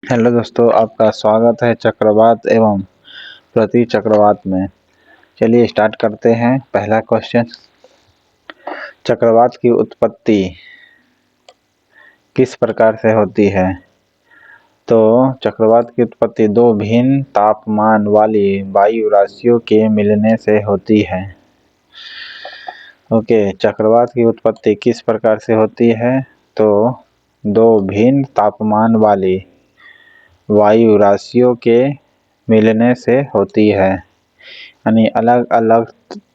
Hello दोस्तों, आपका स्वागत है चक्रवात एवं प्रति चक्रवात में। चलिए स्टार्ट करते हैं। पहला क्वेश्चन, चक्रवात की उत्पत्ति किस प्रकार से होती है? तो चक्रवात की उत्पत्ति दो भिन्न तापमान वाली वायु राशियों के मिलने से होती है। ओके, चक्रवात की उत्पत्ति किस प्रकार से होती है? तो दो भिन्न तापमान वाली वायु राशियों के मिलने से होती है। यानी अलग अलग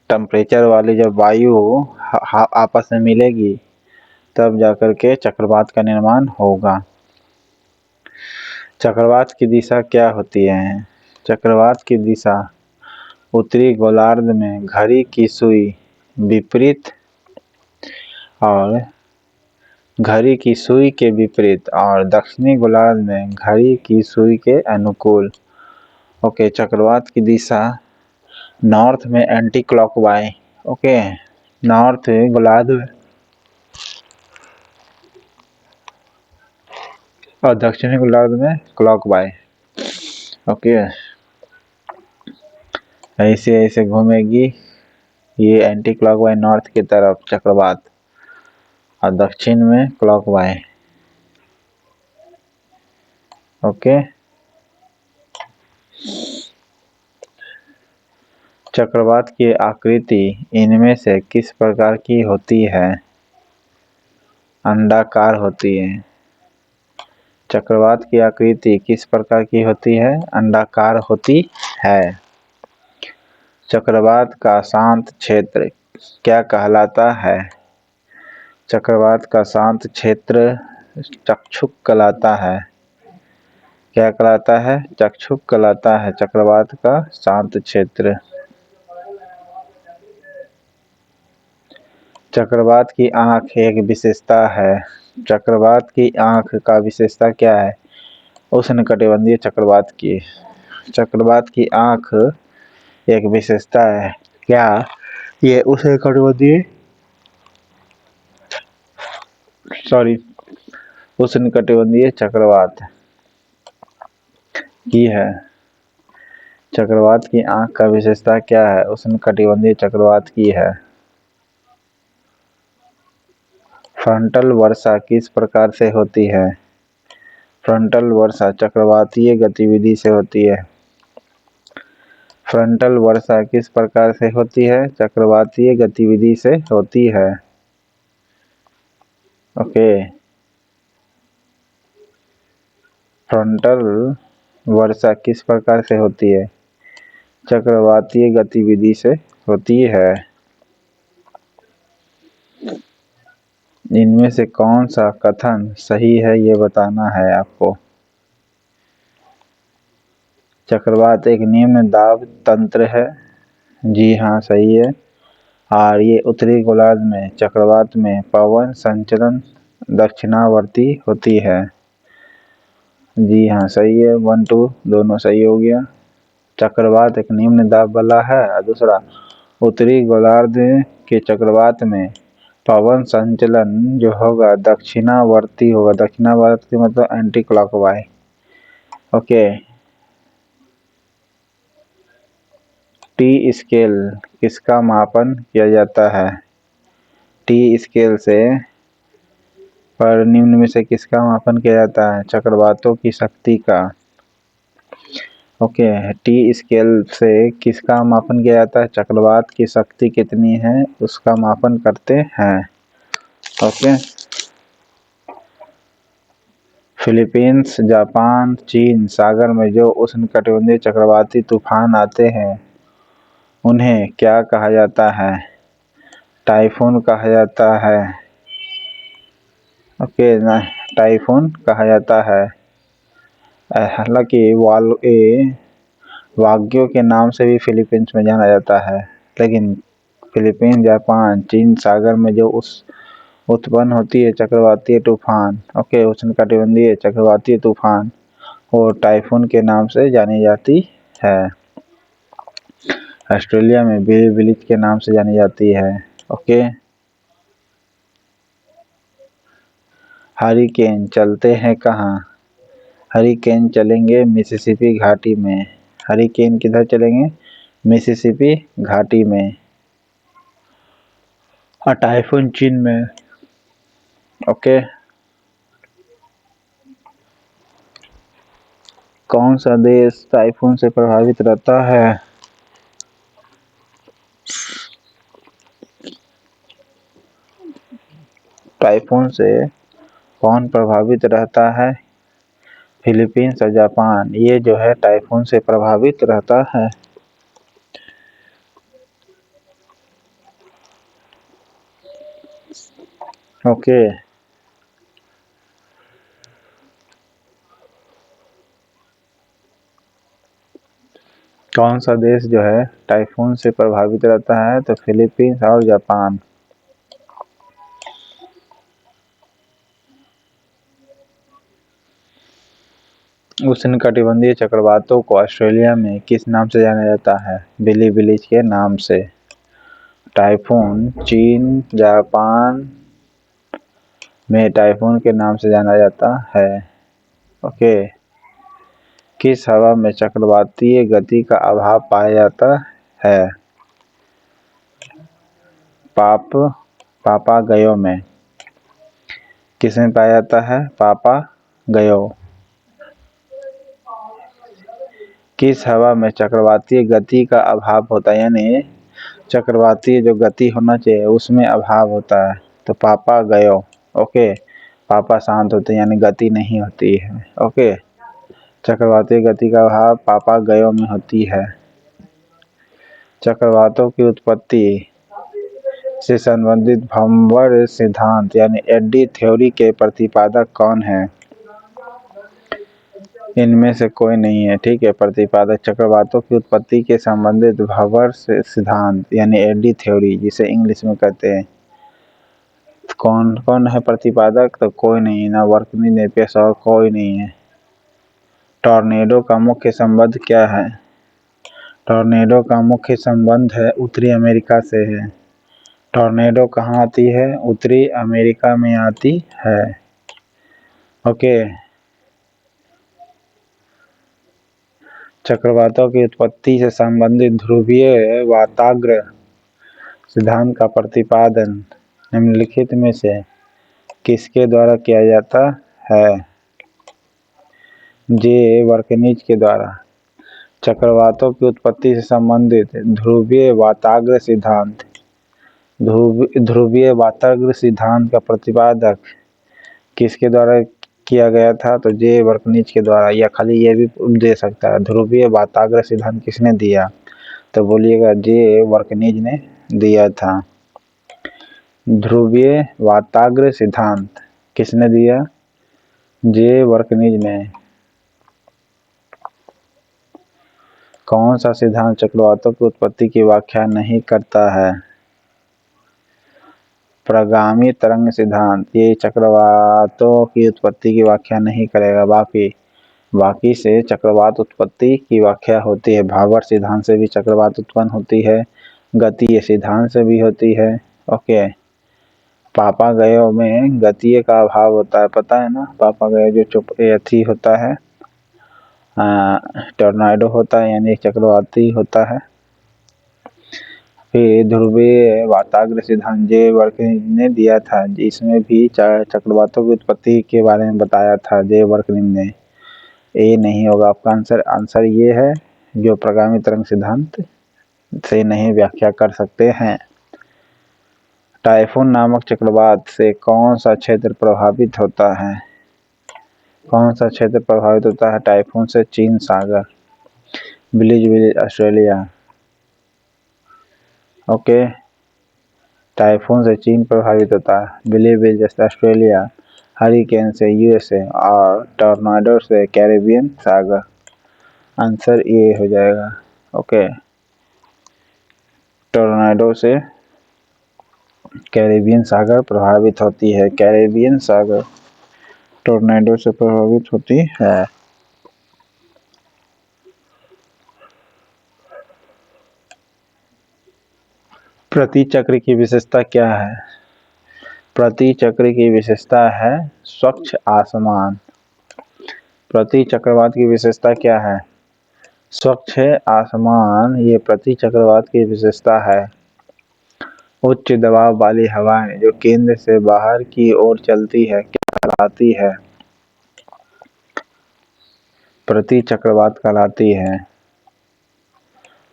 टेम्परेचर वाली जब वायु आपस में मिलेगी तब जाकर के चक्रवात का निर्माण होगा। चक्रवात की दिशा क्या होती है? चक्रवात की दिशा उत्तरी गोलार्ध में घड़ी की सुई विपरीत और घड़ी की सुई के विपरीत और दक्षिणी गोलार्ध में घड़ी की सुई के अनुकूल। ओके, चक्रवात की दिशा नॉर्थ में एंटी क्लॉकवाइज। ओके, नॉर्थ गोलार्ध में और दक्षिणी गोलार्ध में क्लॉकवाइज। ओके, ऐसे ऐसे घूमेगी। ये एंटी क्लॉकवाइज नॉर्थ की तरफ चक्रवात और दक्षिण में क्लॉकवाइज। ओके, चक्रवात की आकृति इनमें से किस प्रकार की होती है? अंडाकार होती है। चक्रवात की आकृति किस प्रकार की होती है? अंडाकार होती है। चक्रवात का शांत क्षेत्र क्या कहलाता है? चक्रवात का शांत क्षेत्र चक्षुक कहलाता है। क्या कहलाता है? चक्षुक कहलाता है चक्रवात का शांत क्षेत्र। चक्रवात की आंख एक विशेषता है। चक्रवात की आंख का विशेषता क्या है? उष्णकटिबंधीय चक्रवात की चक्रवात की आंख एक विशेषता है। क्या ये उष्णकटिबंधीय चक्रवात की है? चक्रवात की आंख का विशेषता क्या है? उष्णकटिबंधीय चक्रवात की है। फ्रंटल वर्षा किस प्रकार से होती है? फ्रंटल वर्षा चक्रवातीय गतिविधि से होती है। फ्रंटल वर्षा किस प्रकार से होती है? चक्रवातीय गतिविधि से होती है। ओके, फ्रंटल वर्षा किस प्रकार से होती है? चक्रवातीय गतिविधि से होती है। इनमें से कौन सा कथन सही है ये बताना है आपको। चक्रवात एक निम्न दाब तंत्र है। जी हाँ, सही है। और ये उत्तरी गोलार्ध में चक्रवात में पवन संचलन दक्षिणावर्ती होती है। जी हाँ, सही है। 1 2 दोनों सही हो गया। चक्रवात एक निम्न दाब वाला है और दूसरा उत्तरी गोलार्ध के चक्रवात में पवन संचलन जो होगा दक्षिणावर्ती होगा। दक्षिणावर्ती मतलब anti clockwise. Okay, T scale किसका मापन किया जाता है? टी स्केल से पर निम्न में से किसका मापन किया जाता है? चक्रवातों की शक्ति का। ओके, टी स्केल से किसका मापन किया जाता है? चक्रवात की शक्ति कितनी है उसका मापन करते हैं। ओके, फिलीपींस, जापान, चीन सागर में जो उष्णकटिबंधीय चक्रवाती तूफान आते हैं उन्हें क्या कहा जाता है? टाइफून कहा जाता है। ओके, टाइफून कहा जाता है। हालांकि वाग्यो के नाम से भी फिलीपींस में जाना जाता है, लेकिन फिलीपींस, जापान, चीन सागर में जो उत्पन्न होती है चक्रवातीय तूफान, ओके, उष्णकटिबंधीय चक्रवातीय तूफान, वो टाइफून के नाम से जानी जाती है। ऑस्ट्रेलिया में बिली विलिच के नाम से जानी जाती है। ओके, हरिकेन चलते हैं कहाँ? हरिकेन चलेंगे मिसिसिपी घाटी में। हरिकेन किधर चलेंगे? मिसिसिपी घाटी में। और टाइफून चीन में। ओके। कौन सा देश टाइफून से प्रभावित रहता है? टाइफून से कौन प्रभावित रहता है? फिलीपींस और जापान, ये जो है टाइफून से प्रभावित रहता है। ओके। कौन सा देश जो है टाइफून से प्रभावित रहता है? तो फिलीपींस और जापान। उष्णकटिबंधीय चक्रवातों को ऑस्ट्रेलिया में किस नाम से जाना जाता है? बिली बिलीज के नाम से। टाइफून चीन, जापान में टाइफून के नाम से जाना जाता है। ओके। किस हवा में चक्रवातीय गति का अभाव पाया जाता है? पापागयो में। किसमें पाया जाता है? पापागयो। किस हवा में चक्रवातीय गति का अभाव होता है? यानी चक्रवातीय जो गति होना चाहिए उसमें अभाव होता है, तो पापागयो। ओके। पापा शांत होते हैं यानी गति नहीं होती है। ओके। चक्रवातीय गति का अभाव पापागयो में होती है। चक्रवातों की उत्पत्ति से संबंधित भंवर सिद्धांत यानी एडी थ्योरी के प्रतिपादक कौन है? इनमें से कोई नहीं है। ठीक है। प्रतिपादक चक्रवातों की उत्पत्ति के संबंधित भंवर सिद्धांत यानी एडी थ्योरी, जिसे इंग्लिश में कहते हैं। कौन कौन है प्रतिपादक? तो कोई नहीं है, ना वर्कनी नेपियस और कोई नहीं है। टॉर्नेडो का मुख्य संबंध क्या है? टॉर्नेडो का मुख्य संबंध है उत्तरी अमेरिका से है। टॉर्नेडो कहाँ आती है? उत्तरी अमेरिका में आती है। ओके। चक्रवातों की उत्पत्ति से संबंधित ध्रुवीय वाताग्र सिद्धांत का प्रतिपादन निम्नलिखित में से किसके द्वारा किया जाता है? जे वर्कनीज के द्वारा। चक्रवातों की उत्पत्ति से संबंधित ध्रुवीय वाताग्र सिद्धांत, ध्रुवीय वाताग्र सिद्धांत का प्रतिपादक किसके द्वारा किया गया था? तो जे वर्कनीज के द्वारा। या खाली ये भी दे सकता है, ध्रुवीय वाताग्र सिद्धांत किसने दिया? तो बोलिएगा जे वर्कनीज ने दिया था। ध्रुवीय वाताग्र सिद्धांत किसने दिया? जे वर्कनीज ने। कौन सा सिद्धांत चक्रवातों की उत्पत्ति की व्याख्या नहीं करता है? प्रगामी तरंग सिद्धांत। ये चक्रवातों की उत्पत्ति की व्याख्या नहीं करेगा। बाकी से चक्रवात उत्पत्ति की व्याख्या होती है। भावर सिद्धांत से भी चक्रवात उत्पन्न होती है, गतीय सिद्धांत से भी होती है। ओके। पापागयो में गतीय का अभाव होता है, पता है ना? पापागयो जो चुप अथी होता है, टॉर्नेडो होता है यानी चक्रवाती होता है। फिर ध्रुवीय वाताग्र सिद्धांत जे वर्कनीज ने दिया था, जिसमें भी चक्रवातों की उत्पत्ति के बारे में बताया था जे वर्कनीज ने। ये नहीं होगा आपका आंसर ये है जो प्रगामी तरंग सिद्धांत से नहीं व्याख्या कर सकते हैं। टाइफून नामक चक्रवात से कौन सा क्षेत्र प्रभावित होता है? कौन सा क्षेत्र प्रभावित होता है टाइफून से? चीन सागर, बिलीज विलेज ऑस्ट्रेलिया। ओके। टाइफून से चीन प्रभावित होता है, बिलीज विलेज ऑस्ट्रेलिया, हरिकेन से यूएसए और टॉर्नाडो से कैरेबियन सागर। आंसर ये हो जाएगा। ओके। टॉर्नाडो से कैरेबियन सागर प्रभावित होती है। कैरेबियन सागर टॉर्नेडो से प्रभावित होती है। प्रति चक्र की विशेषता क्या है? प्रति चक्र की विशेषता है स्वच्छ आसमान। प्रति चक्रवात की विशेषता क्या है? स्वच्छ आसमान ये प्रति चक्रवात की विशेषता है। उच्च दबाव वाली हवाएं जो केंद्र से बाहर की ओर चलती है क्या कहलाती है? प्रति चक्रवात कहलाती है।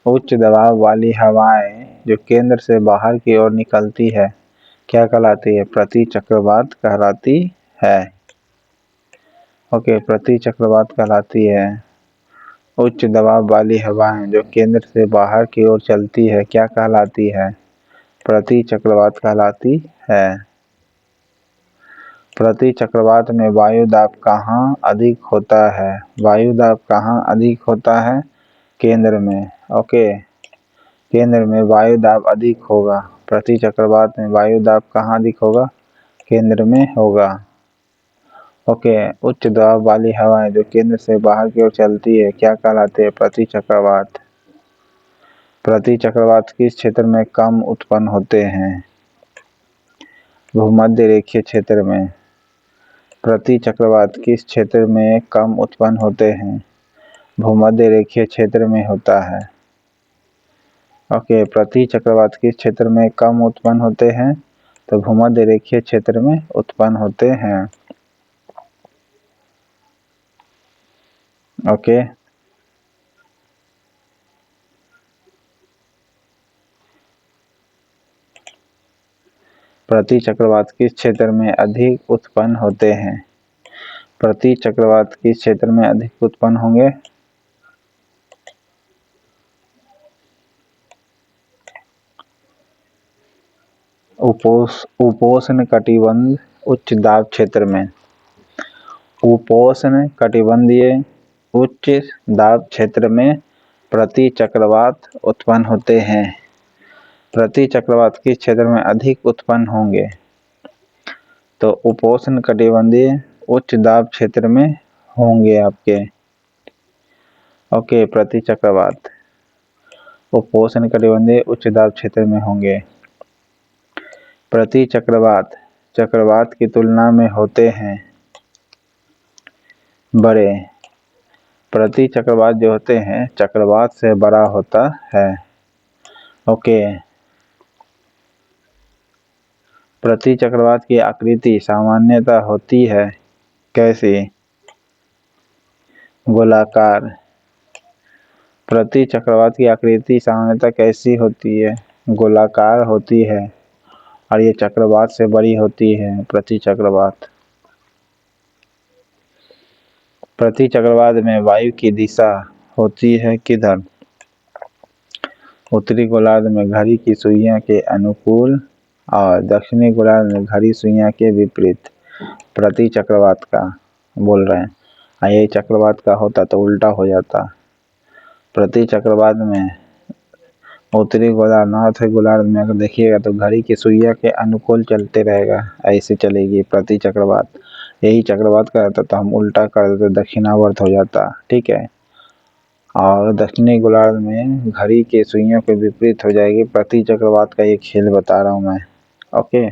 उच्च दबाव वाली हवाएं जो केंद्र से बाहर की ओर निकलती है क्या कहलाती है? प्रति चक्रवात कहलाती है। ओके, प्रति चक्रवात कहलाती है। उच्च दबाव वाली हवाएं जो केंद्र से बाहर की ओर चलती है क्या कहलाती है? प्रति चक्रवात कहलाती है। प्रति चक्रवात में वायु दाब कहाँ अधिक होता है? वायु दाब कहाँ अधिक होता है? केंद्र में। ओके, केंद्र में वायु दाब अधिक होगा। प्रति चक्रवात में वायु दाब कहाँ अधिक होगा? केंद्र में होगा। ओके, उच्च दबाव वाली हवाएं जो केंद्र से बाहर की ओर चलती है क्या कहलाते हैं? प्रति चक्रवात। प्रति चक्रवात किस क्षेत्र में कम उत्पन्न होते हैं? भूमध्य रेखीय क्षेत्र में। प्रति चक्रवात किस क्षेत्र में कम उत्पन्न होते हैं? भूमध्य रेखीय क्षेत्र में होता है। ओके, प्रति चक्रवात किस क्षेत्र में कम उत्पन्न होते हैं? तो भूमध्य रेखीय क्षेत्र में उत्पन्न होते हैं। ओके, प्रति चक्रवात किस क्षेत्र में अधिक उत्पन्न होते हैं? प्रति चक्रवात किस क्षेत्र में अधिक उत्पन्न होंगे? उपोष्ण कटिबंध उच्च दाब क्षेत्र में। उपोष्ण कटिबंधीय उच्च दाब क्षेत्र में प्रति चक्रवात उत्पन्न होते हैं। प्रति चक्रवात किस क्षेत्र में अधिक उत्पन्न होंगे? तो उपोष्ण कटिबंधीय उच्च दाब क्षेत्र में होंगे आपके। ओके, प्रति चक्रवात उपोष्ण कटिबंधीय उच्च दाब क्षेत्र में होंगे। प्रति चक्रवात चक्रवात की तुलना में होते हैं बड़े। प्रति चक्रवात जो होते हैं चक्रवात से बड़ा होता है। ओके, प्रति चक्रवात की आकृति सामान्यतः होती है कैसी? गोलाकार। प्रति चक्रवात की आकृति सामान्यतः कैसी होती है? गोलाकार होती है और ये चक्रवात से बड़ी होती है। प्रति चक्रवात। प्रति चक्रवात में वायु की दिशा होती है किधर? उत्तरी गोलार्ध में घड़ी की सुइयां के अनुकूल और दक्षिणी गोलार्ध में घड़ी सुइयां के विपरीत। प्रति चक्रवात का बोल रहे हैं। ये चक्रवात का होता तो उल्टा हो जाता। प्रति चक्रवात में उत्तरी गोलार्ध नॉर्थ गोलार्ध में अगर देखिएगा तो घड़ी की सुइया के अनुकूल चलते रहेगा, ऐसे चलेगी प्रति चक्रवात। यही चक्रवात का रहता तो हम उल्टा कर देते, दक्षिणावर्त हो जाता। ठीक है, और दक्षिणी गोलार्ध में घड़ी के सुइयों के विपरीत हो जाएगी। प्रति चक्रवात का ये खेल बता रहा हूँ मैं। ओके,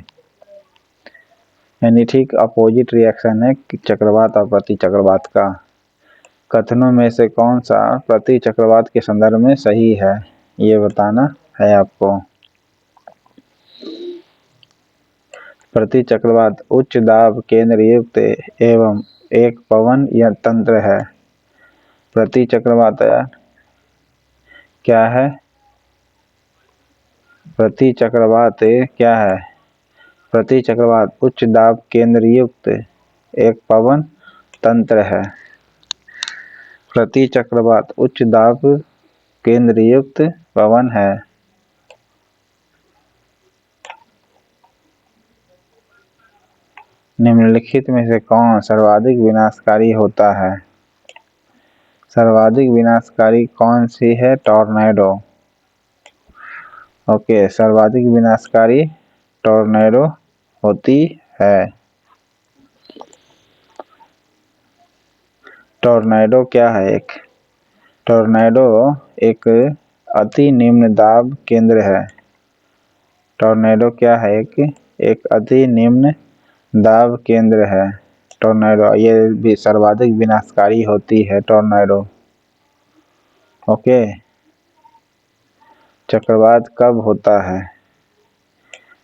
यानी ठीक अपोजिट रिएक्शन है चक्रवात और प्रति चक्रवात का। कथनों में से कौन सा प्रति चक्रवात के संदर्भ में सही है ये बताना है आपको। प्रति चक्रवात उच्च दाब केंद्र युक्त एवं एक पवन या तंत्र है। प्रति चक्रवात क्या है? प्रति चक्रवात क्या है? प्रति चक्रवात उच्च दाब केंद्र युक्त एक पवन तंत्र है। प्रति चक्रवात उच्च दाब केंद्र युक्त पवन है। निम्नलिखित में से कौन सर्वाधिक विनाशकारी होता है? सर्वाधिक विनाशकारी कौन सी है? टॉर्नेडो। ओके, सर्वाधिक विनाशकारी टॉर्नेडो होती है। टॉर्नेडो क्या है? टॉर्नेडो एक अति निम्न दाब केंद्र है। टॉर्नेडो क्या है? एक अति निम्न दाब केंद्र है। टॉर्नेडो, ये भी सर्वाधिक विनाशकारी होती है टॉर्नेडो। ओके। चक्रवात कब होता है?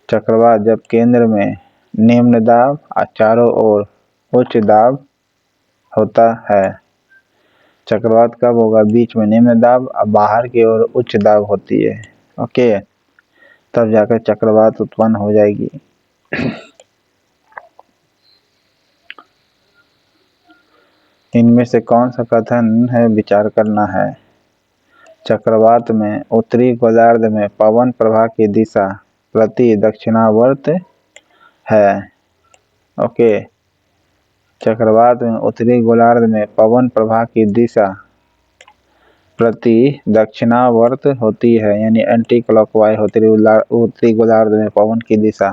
चक्रवात जब केंद्र में निम्न दाब और चारों ओर उच्च दाब होता है। चक्रवात कब होगा? बीच में निम्न दाब और बाहर की ओर उच्च दाब होती है। ओके, तब जाकर चक्रवात उत्पन्न हो जाएगी। इनमें से कौन सा कथन है विचार करना है। चक्रवात में उत्तरी गोलार्ध में पवन प्रवाह की दिशा प्रति दक्षिणावर्त है। ओके, चक्रवात में उत्तरी गोलार्ध में पवन प्रवाह की दिशा प्रति दक्षिणावर्त होती है, यानी एंटी क्लॉकवाइज उत्तरी गोलार्ध में पवन की दिशा।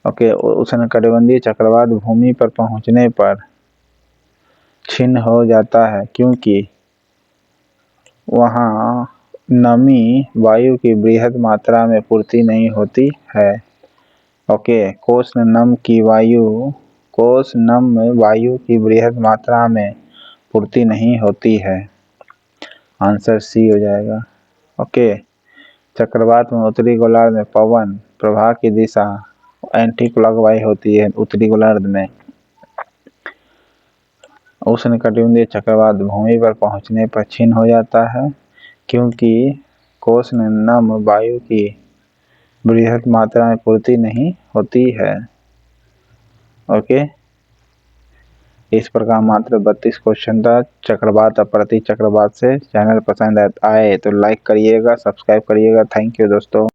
ओके, उष्णकटिबंधीय चक्रवात भूमि पर पहुंचने पर छिन्न हो जाता है क्योंकि वहां नमी वायु की बृहद मात्रा में पूर्ति नहीं होती है। ओके, कोष नम वायु की बृहद मात्रा में पूर्ति नहीं होती है। आंसर सी हो जाएगा। ओके, चक्रवात में उत्तरी गोलार्ध में पवन प्रवाह की दिशा एंटी क्लॉकवाइज होती है उत्तरी गोलार्ध में। उष्णकटिबंधीय चक्रवात भूमि पर पहुंचने पर क्षीण हो जाता है क्योंकि कोष नम वायु की बृहद मात्रा में पूर्ति नहीं होती है। ओके, इस प्रकार मात्र 32 क्वेश्चन था चक्रवात और प्रति चक्रवात से। चैनल पसंद आए तो लाइक करिएगा, सब्सक्राइब करिएगा। थैंक यू दोस्तों।